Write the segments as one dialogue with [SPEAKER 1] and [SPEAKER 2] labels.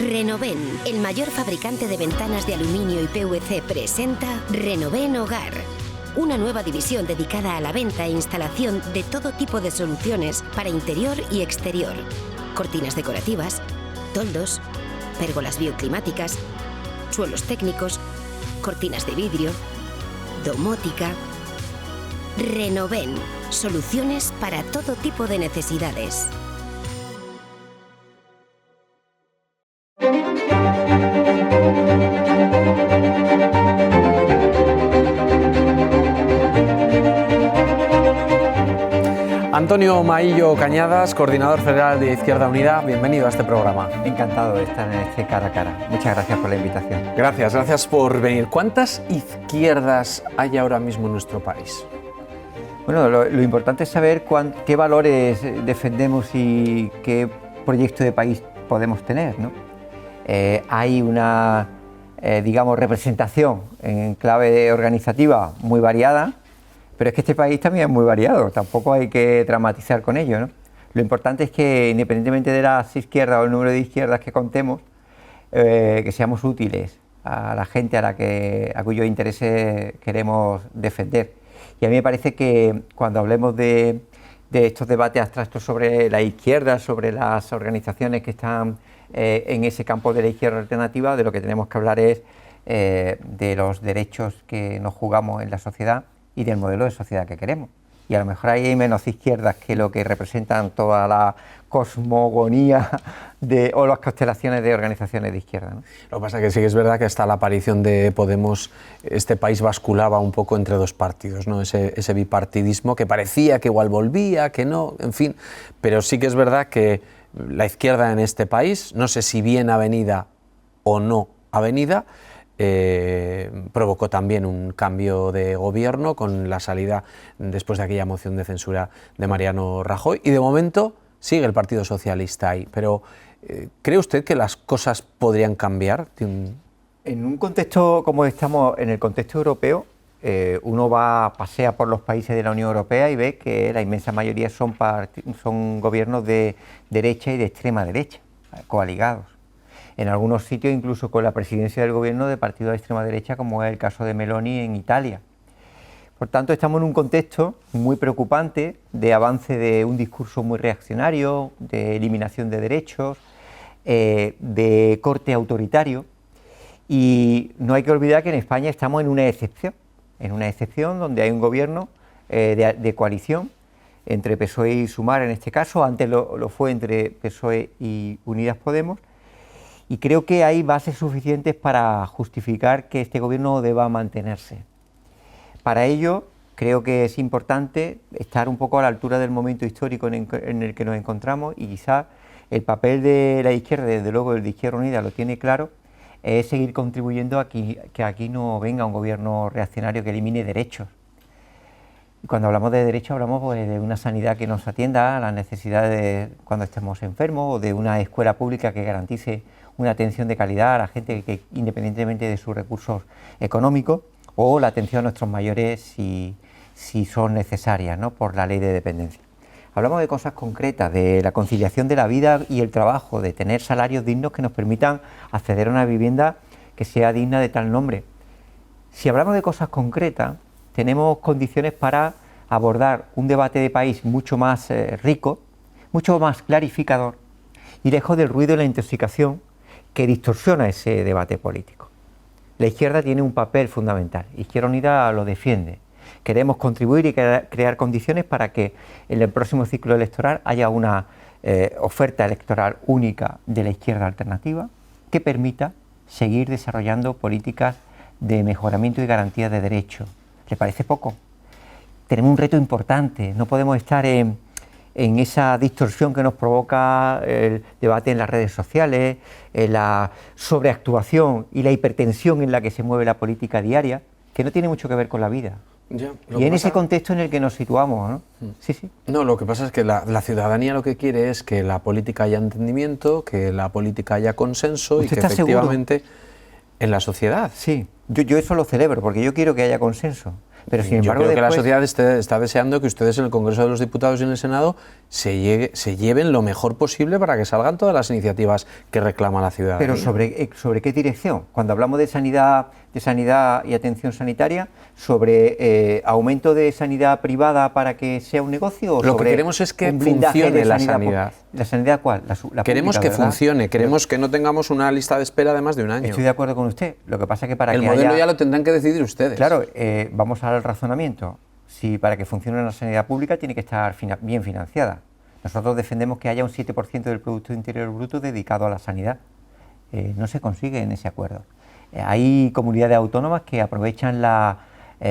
[SPEAKER 1] Renoven, el mayor fabricante de ventanas de aluminio y PVC, presenta Renoven Hogar. Una nueva división dedicada a la venta e instalación de todo tipo de soluciones para interior y exterior. Cortinas decorativas, toldos, pérgolas bioclimáticas, suelos técnicos, cortinas de vidrio, domótica. Renoven, soluciones para todo tipo de necesidades.
[SPEAKER 2] Antonio Maillo Cañadas, coordinador federal de Izquierda Unida, bienvenido a este programa.
[SPEAKER 3] Encantado de estar en este cara a cara. Muchas gracias por la invitación.
[SPEAKER 2] Gracias por venir. ¿Cuántas izquierdas hay ahora mismo en nuestro país?
[SPEAKER 3] Bueno, lo importante es saber qué valores defendemos y qué proyecto de país podemos tener, ¿no? Hay una, representación en clave organizativa muy variada, pero es que este país también es muy variado, tampoco hay que dramatizar con ello, ¿no? Lo importante es que, independientemente de las izquierdas o el número de izquierdas que contemos, que seamos útiles a la gente a cuyos intereses queremos defender. Y a mí me parece que cuando hablemos de estos debates abstractos sobre la izquierda, sobre las organizaciones que están en ese campo de la izquierda alternativa, de lo que tenemos que hablar es de los derechos que nos jugamos en la sociedad y del modelo de sociedad que queremos. Y a lo mejor hay menos izquierdas que lo que representan toda la cosmogonía o las constelaciones de organizaciones de izquierda, ¿no?
[SPEAKER 2] Lo que pasa es que sí que es verdad que hasta la aparición de Podemos, este país basculaba un poco entre dos partidos, ¿no? Ese bipartidismo que parecía que igual volvía, que no, en fin. Pero sí que es verdad que la izquierda en este país, no sé si bien avenida o no avenida, provocó también un cambio de gobierno con la salida después de aquella moción de censura de Mariano Rajoy, y de momento sigue el Partido Socialista ahí. Pero ¿cree usted que las cosas podrían cambiar?
[SPEAKER 3] En un contexto como estamos, en el contexto europeo, uno pasea por los países de la Unión Europea y ve que la inmensa mayoría son gobiernos de derecha y de extrema derecha, coaligados. En algunos sitios incluso con la presidencia del gobierno de partidos de extrema derecha, como es el caso de Meloni en Italia. Por tanto, estamos en un contexto muy preocupante de avance de un discurso muy reaccionario, de eliminación de derechos, de corte autoritario, y no hay que olvidar que en España estamos en una excepción donde hay un gobierno de coalición entre PSOE y Sumar en este caso, antes lo fue entre PSOE y Unidas Podemos. Y creo que hay bases suficientes para justificar que este gobierno deba mantenerse. Para ello, creo que es importante estar un poco a la altura del momento histórico en el que nos encontramos, y quizá el papel de la izquierda, desde luego el de Izquierda Unida lo tiene claro, es seguir contribuyendo a que aquí no venga un gobierno reaccionario que elimine derechos. Y cuando hablamos de derechos hablamos pues, de una sanidad que nos atienda a las necesidades cuando estemos enfermos, o de una escuela pública que garantice una atención de calidad a la gente que, independientemente de sus recursos económicos, o la atención a nuestros mayores si son necesarias, ¿no?, por la ley de dependencia. Hablamos de cosas concretas, de la conciliación de la vida y el trabajo, de tener salarios dignos que nos permitan acceder a una vivienda que sea digna de tal nombre. Si hablamos de cosas concretas, tenemos condiciones para abordar un debate de país mucho más rico, mucho más clarificador y lejos del ruido y la intoxicación que distorsiona ese debate político. La izquierda tiene un papel fundamental, Izquierda Unida lo defiende. Queremos contribuir y crear condiciones para que en el próximo ciclo electoral haya una oferta electoral única de la izquierda alternativa que permita seguir desarrollando políticas de mejoramiento y garantía de derechos. ¿Le parece poco? Tenemos un reto importante, no podemos estar en esa distorsión que nos provoca el debate en las redes sociales, la sobreactuación y la hipertensión en la que se mueve la política diaria, que no tiene mucho que ver con la vida. Y en ese contexto en el que nos situamos, ¿no? Sí.
[SPEAKER 2] No, lo que pasa es que la ciudadanía lo que quiere es que la política haya entendimiento, que la política haya consenso y que efectivamente en la sociedad.
[SPEAKER 3] Sí, yo eso lo celebro, porque yo quiero que haya consenso, Pero sin embargo,
[SPEAKER 2] yo creo que la
[SPEAKER 3] después,
[SPEAKER 2] sociedad está deseando que ustedes en el Congreso de los Diputados y en el Senado se lleven lo mejor posible para que salgan todas las iniciativas que reclama la ciudadanía.
[SPEAKER 3] pero ¿sobre qué dirección? Cuando hablamos de sanidad y atención sanitaria, ¿sobre aumento de sanidad privada para que sea un negocio? ¿O
[SPEAKER 2] lo
[SPEAKER 3] sobre
[SPEAKER 2] que queremos es que
[SPEAKER 3] un blindaje
[SPEAKER 2] funcione
[SPEAKER 3] de
[SPEAKER 2] la sanidad?
[SPEAKER 3] ¿La sanidad cuál? La
[SPEAKER 2] Queremos
[SPEAKER 3] pública,
[SPEAKER 2] que
[SPEAKER 3] ¿verdad?
[SPEAKER 2] funcione, queremos que no tengamos una lista de espera de más de un año.
[SPEAKER 3] Estoy de acuerdo con usted. Lo que pasa es que para
[SPEAKER 2] el
[SPEAKER 3] que
[SPEAKER 2] modelo
[SPEAKER 3] haya...
[SPEAKER 2] ya lo tendrán que decidir ustedes.
[SPEAKER 3] Claro, vamos al razonamiento. Si para que funcione la sanidad pública tiene que estar bien financiada. Nosotros defendemos que haya un 7% del Producto Interior Bruto dedicado a la sanidad. No se consigue en ese acuerdo. Hay comunidades autónomas que aprovechan las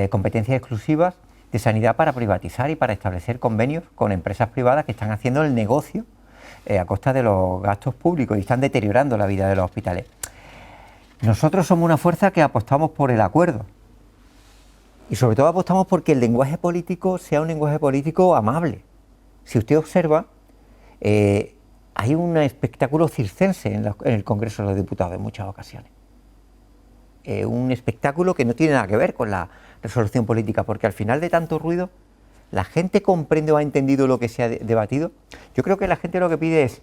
[SPEAKER 3] competencias exclusivas de sanidad para privatizar y para establecer convenios con empresas privadas que están haciendo el negocio a costa de los gastos públicos y están deteriorando la vida de los hospitales. Nosotros somos una fuerza que apostamos por el acuerdo y sobre todo apostamos porque el lenguaje político sea un lenguaje político amable. Si usted observa, hay un espectáculo circense en el Congreso de los Diputados en muchas ocasiones. Un espectáculo que no tiene nada que ver con la resolución política, porque al final de tanto ruido, la gente comprende o ha entendido lo que se ha debatido. Yo creo que la gente lo que pide es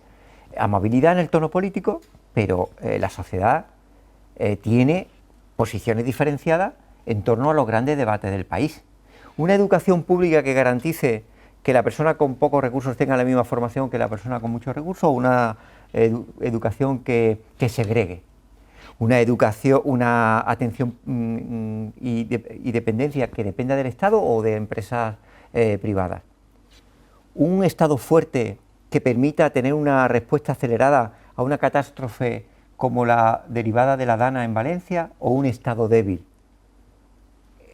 [SPEAKER 3] amabilidad en el tono político, pero la sociedad tiene posiciones diferenciadas en torno a los grandes debates del país. Una educación pública que garantice que la persona con pocos recursos tenga la misma formación que la persona con muchos recursos, o una educación que segregue. Una educación, una atención y dependencia que dependa del Estado o de empresas privadas. Un Estado fuerte que permita tener una respuesta acelerada a una catástrofe como la derivada de la Dana en Valencia, o un Estado débil.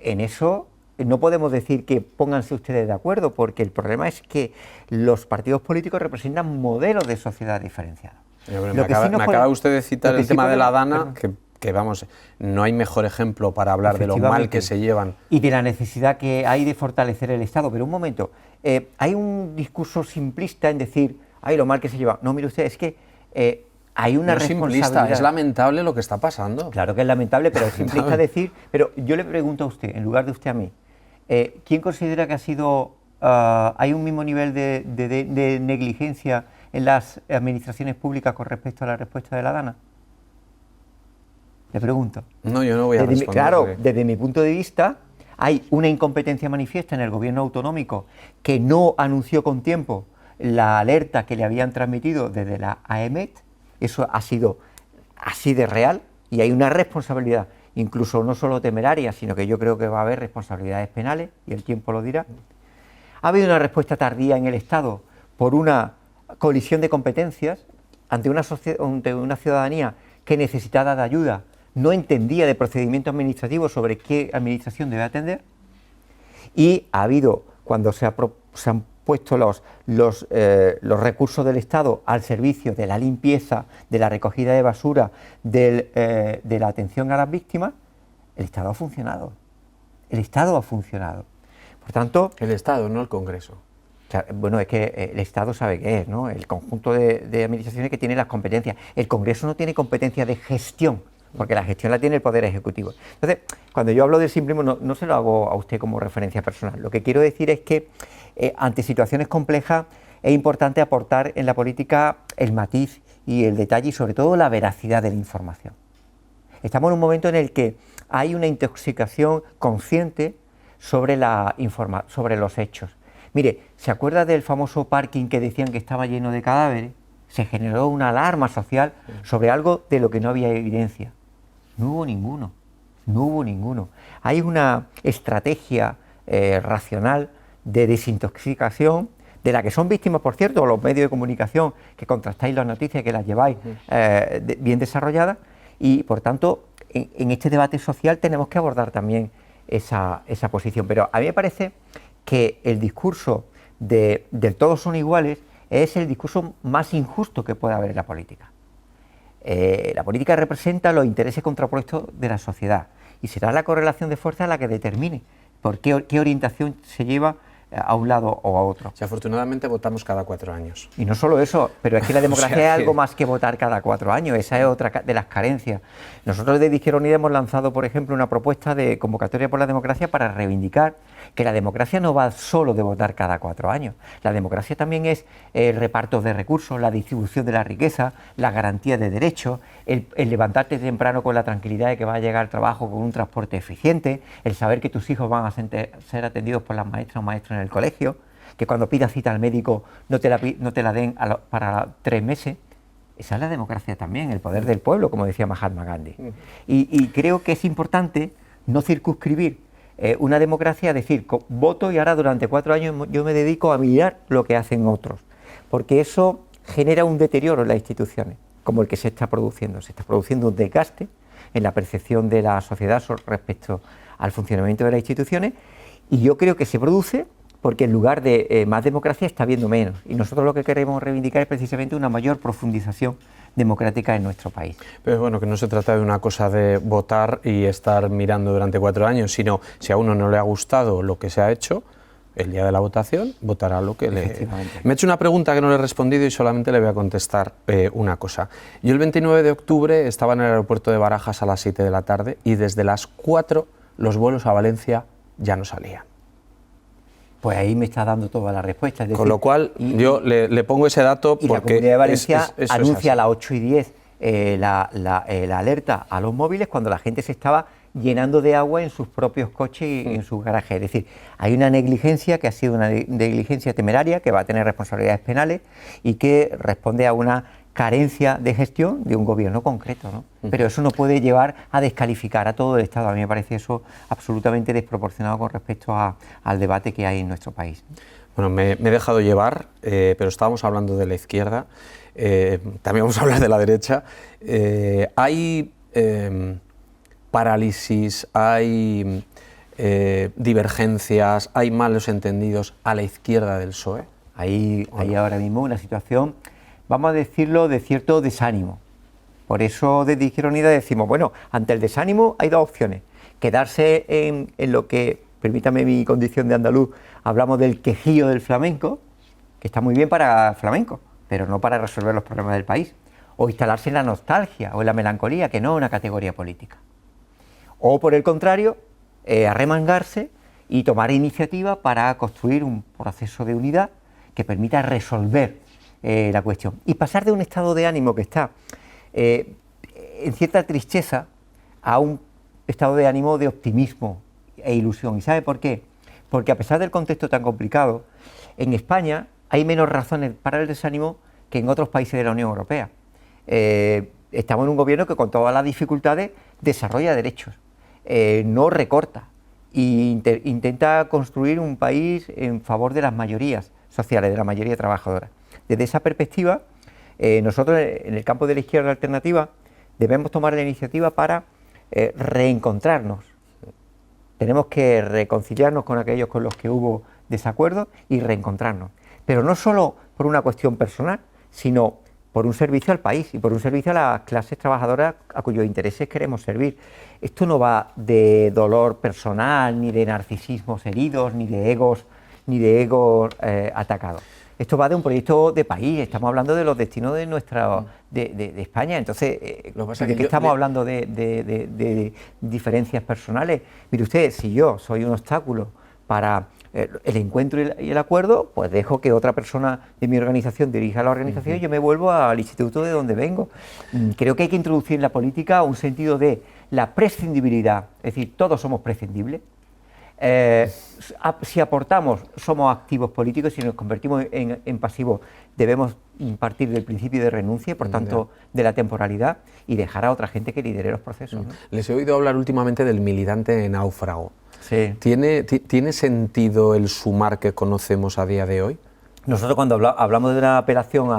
[SPEAKER 3] En eso no podemos decir que pónganse ustedes de acuerdo, porque el problema es que los partidos políticos representan modelos de sociedad diferenciados.
[SPEAKER 2] Me acaba usted de citar el tema de la Dana, que vamos, no hay mejor ejemplo para hablar de lo mal que se llevan.
[SPEAKER 3] Y de la necesidad que hay de fortalecer el Estado. Pero un momento, hay un discurso simplista en decir, ay, lo mal que se lleva. No, mire usted, es que hay una responsabilidad.
[SPEAKER 2] Simplista, es lamentable lo que está pasando.
[SPEAKER 3] Claro que es lamentable, pero es simplista decir... Pero yo le pregunto a usted, en lugar de usted a mí, ¿quién considera que ha sido... hay un mismo nivel de negligencia en las administraciones públicas con respecto a la respuesta de la Dana? Le pregunto.
[SPEAKER 2] No, yo no voy a responder.
[SPEAKER 3] Claro, desde mi punto de vista, hay una incompetencia manifiesta en el gobierno autonómico que no anunció con tiempo la alerta que le habían transmitido desde la AEMET. Eso ha sido así de real y hay una responsabilidad, incluso no solo temeraria, sino que yo creo que va a haber responsabilidades penales y el tiempo lo dirá. Ha habido una respuesta tardía en el Estado por una colisión de competencias ante una ciudadanía que necesitaba de ayuda, no entendía de procedimientos administrativos sobre qué administración debe atender, y ha habido, cuando se han puesto los recursos del Estado al servicio de la limpieza, de la recogida de basura, de la atención a las víctimas, el Estado ha funcionado. El Estado ha funcionado. Por tanto...
[SPEAKER 2] El Estado, no el Congreso.
[SPEAKER 3] Bueno, es que el Estado sabe qué es, ¿no? El conjunto de administraciones que tiene las competencias. El Congreso no tiene competencia de gestión, porque la gestión la tiene el Poder Ejecutivo. Entonces, cuando yo hablo del simplismo, no se lo hago a usted como referencia personal. Lo que quiero decir es que ante situaciones complejas es importante aportar en la política el matiz y el detalle y sobre todo la veracidad de la información. Estamos en un momento en el que hay una intoxicación consciente sobre los hechos. Mire, ¿se acuerda del famoso parking que decían que estaba lleno de cadáveres? Se generó una alarma social sobre algo de lo que no había evidencia. No hubo ninguno. Hay una estrategia racional de desintoxicación, de la que son víctimas, por cierto, los medios de comunicación, que contrastáis las noticias, que las lleváis bien desarrolladas, y por tanto, en este debate social tenemos que abordar también esa posición. Pero a mí me parece que el discurso del todos son iguales es el discurso más injusto que puede haber en la política. La política representa los intereses contrapuestos de la sociedad y será la correlación de fuerzas la que determine por qué orientación se lleva a un lado o a otro.
[SPEAKER 2] Si afortunadamente votamos cada 4 años.
[SPEAKER 3] Y no solo eso, pero es que la democracia
[SPEAKER 2] O sea
[SPEAKER 3] es algo más que votar cada 4 años, esa es otra de las carencias. Nosotros desde Izquierda Unida hemos lanzado, por ejemplo, una propuesta de convocatoria por la democracia para reivindicar que la democracia no va solo de votar cada 4 años. La democracia también es el reparto de recursos, la distribución de la riqueza, la garantía de derechos, el levantarte temprano con la tranquilidad de que vas a llegar al trabajo con un transporte eficiente, el saber que tus hijos van a ser atendidos por las maestras o maestros en el colegio, que cuando pidas cita al médico no te la den para 3 meses. Esa es la democracia también, el poder del pueblo, como decía Mahatma Gandhi. Y creo que es importante no circunscribir una democracia a decir, voto y ahora durante 4 años yo me dedico a mirar lo que hacen otros, porque eso genera un deterioro en las instituciones, como el que se está produciendo. Se está produciendo un desgaste en la percepción de la sociedad respecto al funcionamiento de las instituciones, y yo creo que se produce porque en lugar de más democracia está habiendo menos, y nosotros lo que queremos reivindicar es precisamente una mayor profundización democrática en nuestro país.
[SPEAKER 2] Pero bueno, que no se trata de una cosa de votar y estar mirando durante 4 años, sino si a uno no le ha gustado lo que se ha hecho, el día de la votación votará lo que le... Me he hecho una pregunta que no le he respondido y solamente le voy a contestar una cosa. Yo el 29 de octubre estaba en el aeropuerto de Barajas a las 7 de la tarde y desde las 4 los vuelos a Valencia ya no salían.
[SPEAKER 3] Pues ahí me está dando toda la respuesta. Es decir,
[SPEAKER 2] con lo cual, yo le pongo ese dato porque...
[SPEAKER 3] Y la Comunidad de Valencia anuncia a las 8 y 10 la alerta a los móviles cuando la gente se estaba llenando de agua en sus propios coches y en sus garajes. Es decir, hay una negligencia que ha sido una negligencia temeraria, que va a tener responsabilidades penales y que responde a una carencia de gestión de un gobierno concreto, ¿no? Pero eso no puede llevar a descalificar a todo el Estado. A mí me parece eso absolutamente desproporcionado con respecto al debate que hay en nuestro país.
[SPEAKER 2] Bueno, me he dejado llevar, pero estábamos hablando de la izquierda, también vamos a hablar de la derecha. Hay parálisis, hay divergencias, hay malos entendidos a la izquierda del PSOE.
[SPEAKER 3] Hay ahora mismo una situación, vamos a decirlo, de cierto desánimo. Por eso desde Izquierda Unida decimos, bueno, ante el desánimo hay 2 opciones. Quedarse en lo que, permítame mi condición de andaluz, hablamos del quejío del flamenco, que está muy bien para flamenco, pero no para resolver los problemas del país. O instalarse en la nostalgia o en la melancolía, que no es una categoría política. O por el contrario, arremangarse y tomar iniciativa para construir un proceso de unidad que permita resolver la cuestión y pasar de un estado de ánimo que está en cierta tristeza a un estado de ánimo de optimismo e ilusión. ¿Y sabe por qué? Porque a pesar del contexto tan complicado, en España hay menos razones para el desánimo que en otros países de la Unión Europea. Estamos en un gobierno que con todas las dificultades desarrolla derechos, no recorta e intenta construir un país en favor de las mayorías sociales, de la mayoría trabajadora. Desde esa perspectiva, nosotros en el campo de la izquierda alternativa debemos tomar la iniciativa para reencontrarnos. Tenemos que reconciliarnos con aquellos con los que hubo desacuerdos y reencontrarnos. Pero no solo por una cuestión personal, sino por un servicio al país y por un servicio a las clases trabajadoras a cuyos intereses queremos servir. Esto no va de dolor personal, ni de narcisismos heridos, ni de egos atacados. Esto va de un proyecto de país, estamos hablando de los destinos de de España. Entonces, ¿de qué estamos hablando de diferencias personales? Mire usted, si yo soy un obstáculo para el encuentro y el acuerdo, pues dejo que otra persona de mi organización dirija la organización y yo me vuelvo al instituto de donde vengo. Creo que hay que introducir en la política un sentido de la prescindibilidad, es decir, todos somos prescindibles. Si aportamos, somos activos políticos. Si nos convertimos en pasivos, debemos partir del principio de renuncia, por tanto, de la temporalidad, y dejar a otra gente que lidere los procesos, ¿no?
[SPEAKER 2] Les he oído hablar últimamente del militante náufrago.
[SPEAKER 3] Sí.
[SPEAKER 2] ¿Tiene sentido el sumar que conocemos a día de hoy?
[SPEAKER 3] Nosotros cuando hablamos de una apelación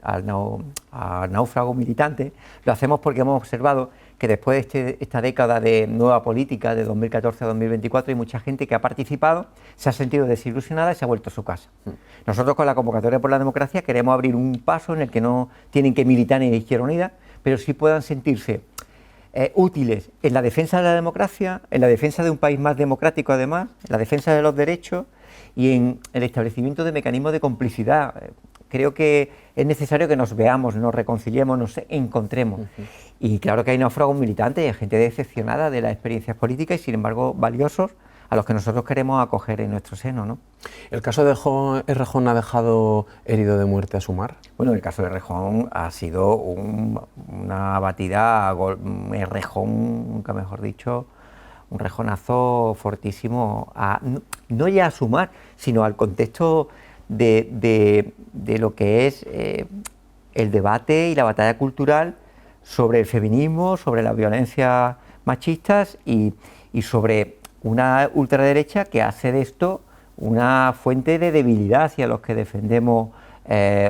[SPEAKER 3] al náufrago militante, lo hacemos porque hemos observado que después de esta década de nueva política, de 2014 a 2024, hay mucha gente que ha participado, se ha sentido desilusionada y se ha vuelto a su casa. Nosotros con la convocatoria por la democracia queremos abrir un paso en el que no tienen que militar en Izquierda Unida, pero sí puedan sentirse útiles en la defensa de la democracia, en la defensa de un país más democrático además, en la defensa de los derechos, y en el establecimiento de mecanismos de complicidad. Creo que es necesario que nos veamos, nos reconciliemos, nos encontremos. Y claro que hay náufragos militantes, hay gente decepcionada de las experiencias políticas y sin embargo valiosos, a los que nosotros queremos acoger en nuestro seno, ¿no?
[SPEAKER 2] ¿El caso de Errejón ha dejado herido de muerte a Sumar?
[SPEAKER 3] Bueno, el caso de Errejón ha sido una batida, Errejón, nunca mejor dicho, un rejonazo fortísimo, no ya a Sumar, sino al contexto de lo que es el debate y la batalla cultural sobre el feminismo, sobre las violencias machistas y sobre una ultraderecha que hace de esto una fuente de debilidad hacia los que defendemos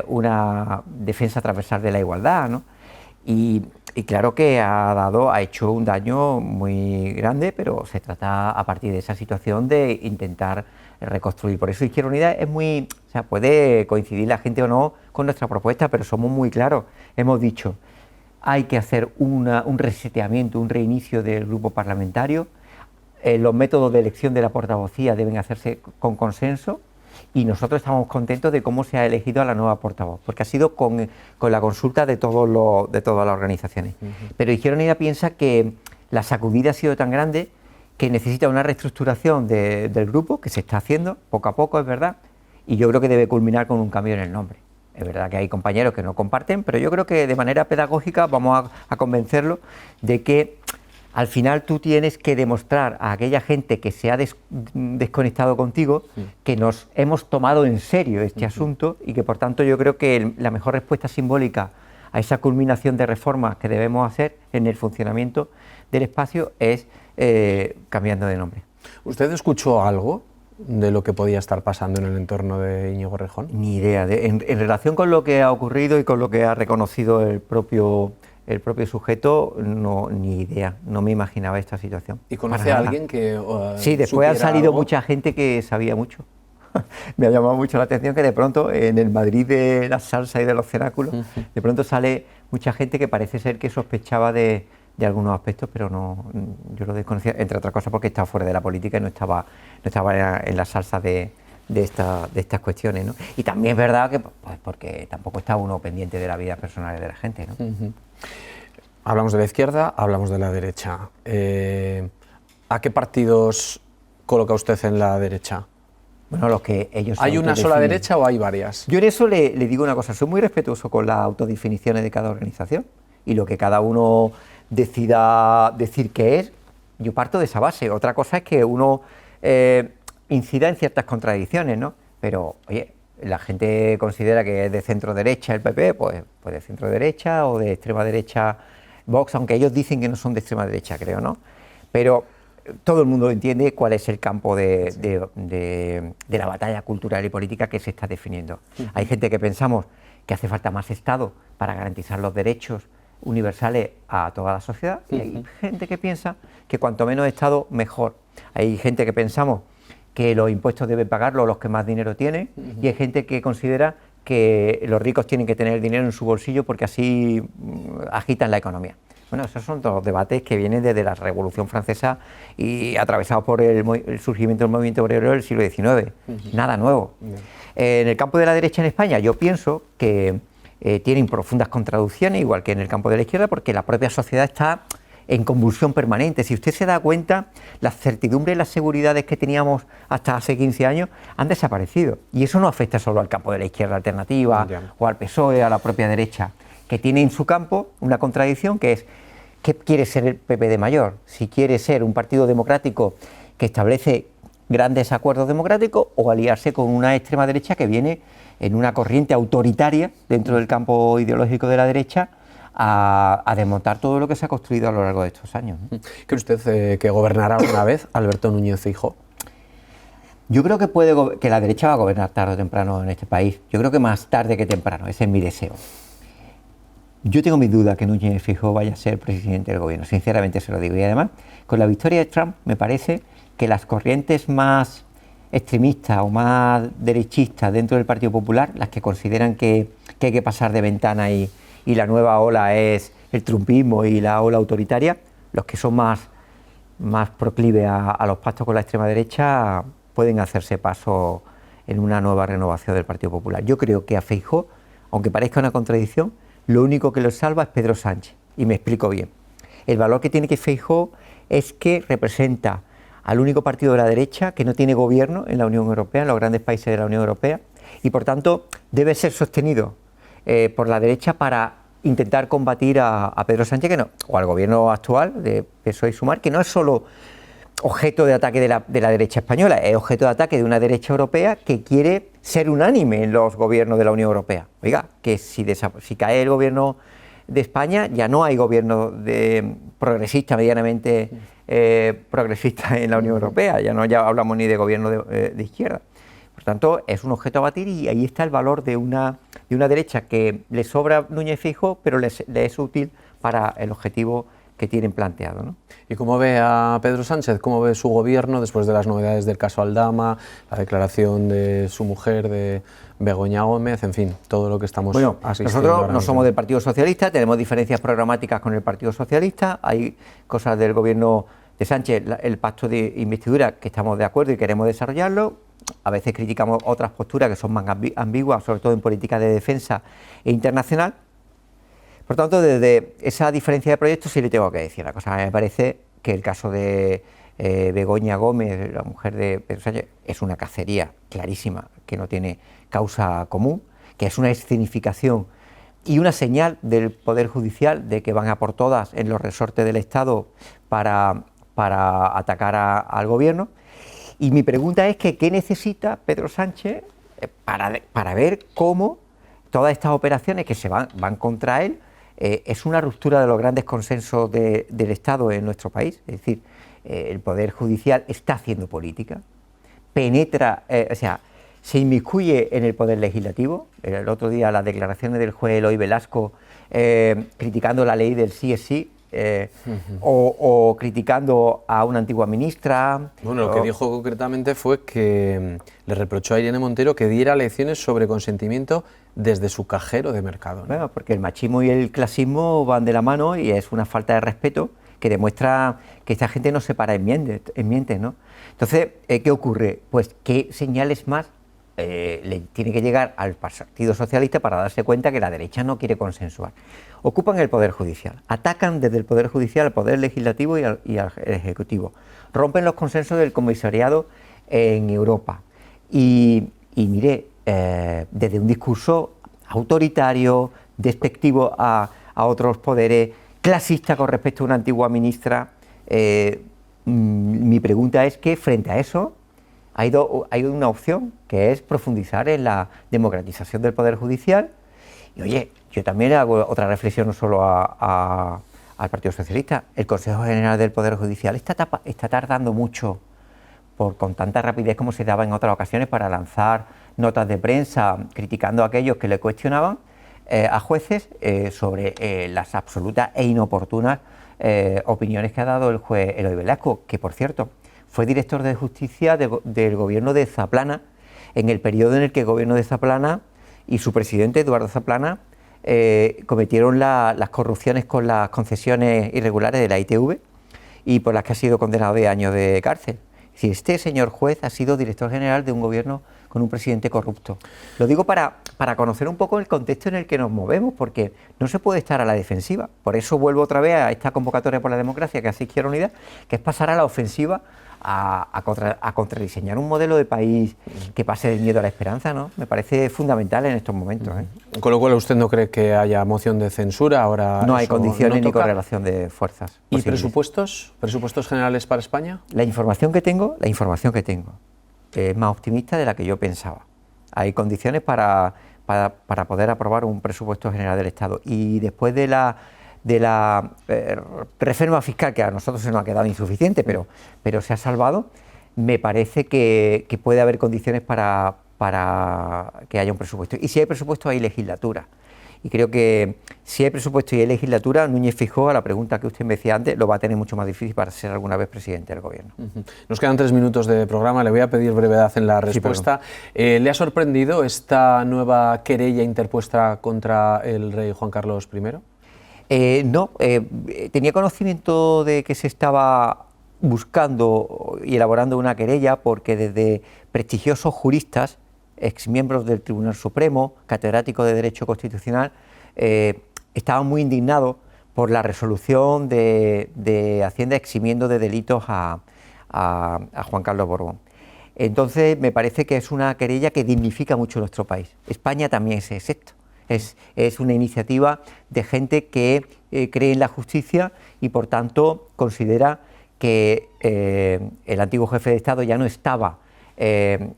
[SPEAKER 3] una defensa transversal de la igualdad, ¿no? Y claro que ha hecho un daño muy grande, pero se trata a partir de esa situación de intentar reconstruir. Por eso Izquierda Unida es muy, o sea, puede coincidir la gente o no con nuestra propuesta, pero somos muy claros. Hemos dicho, hay que hacer un reseteamiento, un reinicio del grupo parlamentario. Los métodos de elección de la portavocía deben hacerse con consenso y nosotros estamos contentos de cómo se ha elegido a la nueva portavoz, porque ha sido con la consulta de todas las organizaciones. Pero Izquierda Unida piensa que la sacudida ha sido tan grande que necesita una reestructuración del grupo, que se está haciendo poco a poco, es verdad, y yo creo que debe culminar con un cambio en el nombre. Es verdad que hay compañeros que no comparten, pero yo creo que de manera pedagógica vamos a convencerlos de que al final tú tienes que demostrar a aquella gente que se ha desconectado contigo que nos hemos tomado en serio este asunto y que por tanto yo creo que la mejor respuesta simbólica a esa culminación de reformas que debemos hacer en el funcionamiento del espacio es cambiando de nombre.
[SPEAKER 2] ¿Usted escuchó algo de lo que podía estar pasando en el entorno de Íñigo Errejón?
[SPEAKER 3] Ni idea. En relación con lo que ha ocurrido y con lo que ha reconocido el propio sujeto, no, ni idea, no me imaginaba esta situación.
[SPEAKER 2] ¿Y conoce a alguien que
[SPEAKER 3] sí, después han salido algo? Mucha gente que sabía mucho. Me ha llamado mucho la atención que de pronto en el Madrid de la salsa y de los cenáculos, de pronto sale mucha gente que parece ser que sospechaba de algunos aspectos, pero no, yo lo desconocía, entre otras cosas porque estaba fuera de la política y no estaba en la salsa de estas cuestiones, ¿no? Y también es verdad que, pues, porque tampoco está uno pendiente de la vida personal de la gente, ¿no?
[SPEAKER 2] Hablamos de la izquierda, hablamos de la derecha. ¿A qué partidos coloca usted en la derecha?
[SPEAKER 3] Bueno, los que ellos
[SPEAKER 2] ¿Hay una sola derecha o hay varias?
[SPEAKER 3] Yo en eso le digo una cosa, soy muy respetuoso con las autodefiniciones de cada organización y lo que cada uno decida decir que es, yo parto de esa base. Otra cosa es que uno incida en ciertas contradicciones, ¿no? Pero, oye, la gente considera que es de centro derecha el PP, pues de centro derecha o de extrema derecha Vox, aunque ellos dicen que no son de extrema derecha, creo, ¿no? Pero todo el mundo entiende cuál es el campo de la batalla cultural y política que se está definiendo. Hay gente que pensamos que hace falta más Estado para garantizar los derechos universales a toda la sociedad y hay gente que piensa que cuanto menos Estado, mejor. Hay gente que pensamos que los impuestos deben pagarlos los que más dinero tienen y hay gente que considera que los ricos tienen que tener el dinero en su bolsillo porque así agitan la economía. Bueno, esos son todos los debates que vienen desde la Revolución Francesa y atravesados por el surgimiento del movimiento obrero del siglo XIX. Nada nuevo. En el campo de la derecha en España yo pienso que tienen profundas contradicciones, igual que en el campo de la izquierda, porque la propia sociedad está en convulsión permanente. Si usted se da cuenta, las certidumbres y las seguridades que teníamos hasta hace 15 años han desaparecido. Y eso no afecta solo al campo de la izquierda alternativa o al PSOE, a la propia derecha, que tiene en su campo una contradicción que es ¿qué quiere ser el PP de mayor? Si quiere ser un partido democrático que establece grandes acuerdos democráticos o aliarse con una extrema derecha que viene en una corriente autoritaria dentro del campo ideológico de la derecha a desmontar todo lo que se ha construido a lo largo de estos años, ¿no?
[SPEAKER 2] ¿Cree usted que gobernará alguna vez Alberto Núñez Feijóo?
[SPEAKER 3] Yo creo que la derecha va a gobernar tarde o temprano en este país. Yo creo que más tarde que temprano, ese es mi deseo. Yo tengo mis dudas que Núñez Feijóo vaya a ser presidente del gobierno, sinceramente se lo digo. Y además, con la victoria de Trump, me parece que las corrientes más extremistas o más derechistas dentro del Partido Popular, las que consideran que hay que pasar de ventana y la nueva ola es el trumpismo y la ola autoritaria, los que son más proclives a los pactos con la extrema derecha pueden hacerse paso en una nueva renovación del Partido Popular. Yo creo que a Feijóo, aunque parezca una contradicción, lo único que lo salva es Pedro Sánchez, y me explico bien. El valor que tiene que Feijóo es que representa al único partido de la derecha que no tiene gobierno en la Unión Europea, en los grandes países de la Unión Europea, y por tanto debe ser sostenido por la derecha para intentar combatir a Pedro Sánchez, que no, o al gobierno actual de PSOE y Sumar, que no es solo objeto de ataque de la derecha española, es objeto de ataque de una derecha europea que quiere ser unánime en los gobiernos de la Unión Europea. Oiga, que si cae el gobierno de España, ya no hay gobierno progresista, medianamente progresista en la Unión Europea, ya hablamos ni de gobierno de izquierda. Por tanto, es un objeto a batir, y ahí está el valor de una derecha que le sobra Núñez Feijóo, pero le es útil para el objetivo que tienen planteado, ¿no?
[SPEAKER 2] ¿Y cómo ve a Pedro Sánchez? ¿Cómo ve su gobierno después de las novedades del caso Aldama, la declaración de su mujer, de Begoña Gómez, en fin, todo lo que estamos asistiendo?
[SPEAKER 3] Nosotros no somos del Partido Socialista, tenemos diferencias programáticas con el Partido Socialista, hay cosas del gobierno de Sánchez, el pacto de investidura, que estamos de acuerdo y queremos desarrollarlo. A veces criticamos otras posturas que son más ambiguas, sobre todo en política de defensa e internacional. Por tanto, desde esa diferencia de proyectos sí le tengo que decir una cosa. A mí me parece que el caso de Begoña Gómez, la mujer de Pedro Sánchez, es una cacería clarísima, que no tiene causa común, que es una escenificación y una señal del Poder Judicial de que van a por todas en los resortes del Estado para atacar al gobierno. Y mi pregunta es que ¿qué necesita Pedro Sánchez para ver cómo todas estas operaciones que se van contra él es una ruptura de los grandes consensos del Estado en nuestro país? Es decir, el Poder Judicial está haciendo política, penetra, se inmiscuye en el Poder Legislativo. El otro día las declaraciones del juez Eloy Velasco criticando la ley del sí es sí, o criticando a una antigua ministra.
[SPEAKER 2] Bueno, lo que dijo concretamente fue que le reprochó a Irene Montero que diera lecciones sobre consentimiento desde su cajero de mercado, ¿no?
[SPEAKER 3] Bueno, porque el machismo y el clasismo van de la mano, y es una falta de respeto que demuestra que esta gente no se para en mientes, ¿no? Entonces, ¿qué ocurre? Pues qué señales más le tiene que llegar al Partido Socialista para darse cuenta que la derecha no quiere consensuar. Ocupan el Poder Judicial, atacan desde el Poder Judicial al Poder Legislativo y al Ejecutivo, rompen los consensos del comisariado en Europa y mire, desde un discurso autoritario, despectivo a otros poderes, clasista con respecto a una antigua ministra. Mi pregunta es que frente a eso hay una opción, que es profundizar en la democratización del Poder Judicial. Y oye, yo también hago otra reflexión, no solo al Partido Socialista. El Consejo General del Poder Judicial está tardando mucho, con tanta rapidez como se daba en otras ocasiones, para lanzar notas de prensa criticando a aquellos que le cuestionaban a jueces sobre las absolutas e inoportunas opiniones que ha dado el juez Eloy Velasco, que por cierto fue director de Justicia del gobierno de Zaplana, en el periodo en el que el gobierno de Zaplana y su presidente, Eduardo Zaplana, cometieron las corrupciones con las concesiones irregulares de la ITV y por las que ha sido condenado de años de cárcel. Si este señor juez ha sido director general de un gobierno con un presidente corrupto. Lo digo para conocer un poco el contexto en el que nos movemos, porque no se puede estar a la defensiva. Por eso vuelvo otra vez a esta convocatoria por la democracia que hace Izquierda Unida, que es pasar a la ofensiva, a contradiseñar un modelo de país que pase del miedo a la esperanza, ¿no? Me parece fundamental en estos momentos, ¿eh?
[SPEAKER 2] Con lo cual, ¿usted no cree que haya moción de censura ahora?
[SPEAKER 3] No hay condiciones ni correlación de fuerzas
[SPEAKER 2] ¿Y
[SPEAKER 3] posibles.
[SPEAKER 2] presupuestos generales para España?
[SPEAKER 3] La información que tengo es más optimista de la que yo pensaba. Hay condiciones para poder aprobar un presupuesto general del Estado. Y después de la reforma fiscal, que a nosotros se nos ha quedado insuficiente, pero se ha salvado, me parece que puede haber condiciones para que haya un presupuesto. Y si hay presupuesto, hay legislatura. Y creo que si hay presupuesto y hay legislatura, Núñez Feijóo, a la pregunta que usted me decía antes, lo va a tener mucho más difícil para ser alguna vez presidente del gobierno.
[SPEAKER 2] Nos quedan 3 minutos de programa, le voy a pedir brevedad en la respuesta. Sí, ¿le ha sorprendido esta nueva querella interpuesta contra el rey Juan Carlos I?
[SPEAKER 3] No, tenía conocimiento de que se estaba buscando y elaborando una querella porque desde prestigiosos juristas, exmiembros del Tribunal Supremo, catedráticos de Derecho Constitucional, estaban muy indignados por la resolución de Hacienda eximiendo de delitos a Juan Carlos Borbón. Entonces me parece que es una querella que dignifica mucho nuestro país. España también es esto, es una iniciativa de gente que cree en la justicia y por tanto considera que el antiguo jefe de Estado ya no estaba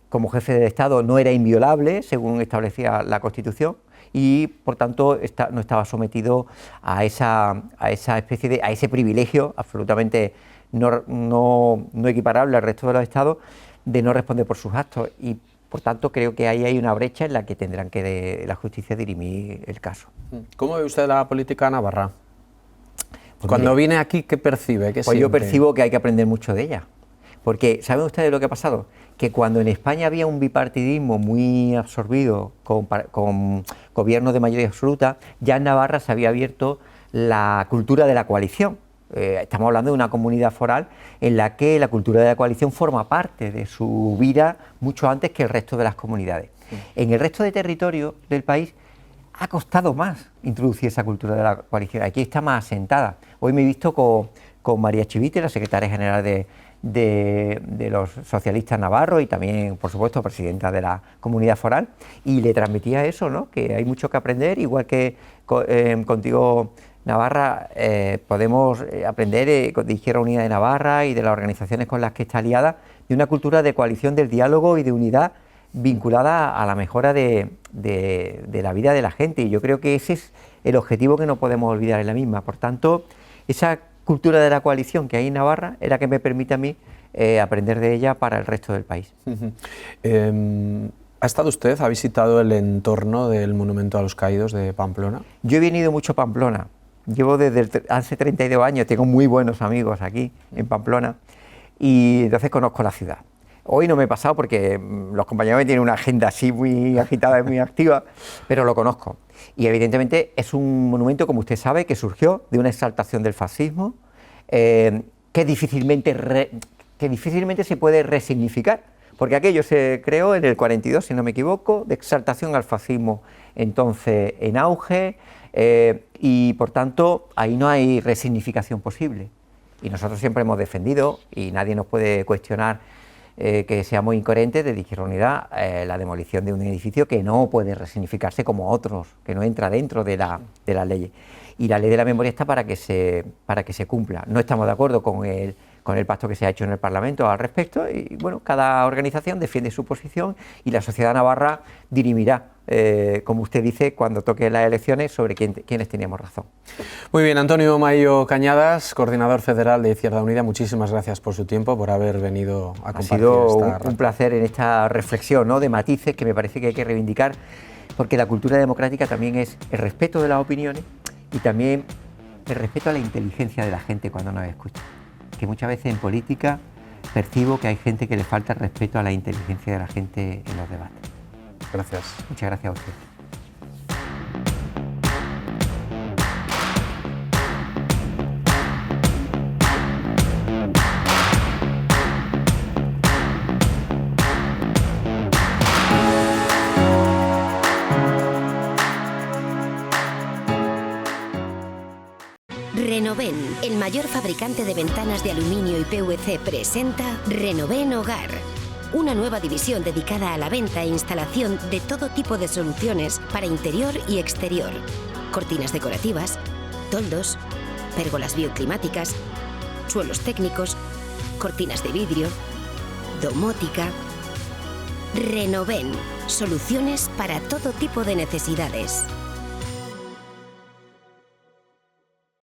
[SPEAKER 3] como jefe de Estado, no era inviolable según establecía la Constitución y por tanto no estaba sometido a esa especie a ese privilegio absolutamente no equiparable al resto de los estados de no responder por sus actos y por tanto creo que ahí hay una brecha en la que tendrán que la justicia dirimir el caso.
[SPEAKER 2] ¿Cómo ve usted la política navarra? Pues cuando viene aquí, ¿qué percibe? ¿Qué
[SPEAKER 3] pues yo
[SPEAKER 2] siente?
[SPEAKER 3] percibo que hay que aprender mucho de ella, porque ¿saben ustedes lo que ha pasado? Que cuando en España había un bipartidismo muy absorbido con gobiernos de mayoría absoluta, ya en Navarra se había abierto la cultura de la coalición. Estamos hablando de una comunidad foral en la que la cultura de la coalición forma parte de su vida mucho antes que el resto de las comunidades. En el resto de territorios del país ha costado más introducir esa cultura de la coalición. Aquí está más asentada. Hoy me he visto con María Chivite, la secretaria general de los socialistas navarros y también, por supuesto, presidenta de la comunidad foral, y le transmitía eso, ¿no? Que hay mucho que aprender, igual que contigo, Navarra, podemos aprender de Izquierda Unida de Navarra y de las organizaciones con las que está aliada, de una cultura de coalición, del diálogo y de unidad vinculada a la mejora de la vida de la gente, y yo creo que ese es el objetivo que no podemos olvidar en la misma. Por tanto, esa cultura de la coalición que hay en Navarra es la que me permite a mí aprender de ella para el resto del país.
[SPEAKER 2] ¿Ha estado usted, ha visitado el entorno del Monumento a los Caídos de Pamplona?
[SPEAKER 3] Yo he venido mucho a Pamplona, llevo desde hace 32 años, tengo muy buenos amigos aquí en Pamplona y entonces conozco la ciudad. Hoy no me he pasado porque los compañeros me tienen una agenda así muy agitada y muy activa, pero lo conozco. Y evidentemente es un monumento, como usted sabe, que surgió de una exaltación del fascismo, que difícilmente se puede resignificar, porque aquello se creó en el 42, si no me equivoco, de exaltación al fascismo entonces en auge, y por tanto ahí no hay resignificación posible. Y nosotros siempre hemos defendido, y nadie nos puede cuestionar que seamos incoherentes, de Izquierda Unida, la demolición de un edificio que no puede resignificarse como otros, que no entra dentro de la ley. Y la ley de la memoria está para que se cumpla. No estamos de acuerdo con el pacto que se ha hecho en el Parlamento al respecto y bueno, cada organización defiende su posición y la sociedad navarra dirimirá, como usted dice, cuando toque las elecciones sobre quiénes teníamos razón.
[SPEAKER 2] Muy bien, Antonio Mayo Cañadas, coordinador federal de Izquierda Unida, muchísimas gracias por su tiempo, por haber venido a compartir.
[SPEAKER 3] Ha sido un placer en esta reflexión, ¿no?, de matices que me parece que hay que reivindicar, porque la cultura democrática también es el respeto de las opiniones y también el respeto a la inteligencia de la gente cuando nos escucha. Que muchas veces en política percibo que hay gente que le falta el respeto a la inteligencia de la gente en los debates.
[SPEAKER 2] Gracias.
[SPEAKER 3] Muchas gracias a usted.
[SPEAKER 1] Renoven, el mayor fabricante de ventanas de aluminio y PVC, presenta Renoven Hogar. Una nueva división dedicada a la venta e instalación de todo tipo de soluciones para interior y exterior. Cortinas decorativas, toldos, pérgolas bioclimáticas, suelos técnicos, cortinas de vidrio, domótica. Renoven, soluciones para todo tipo de necesidades.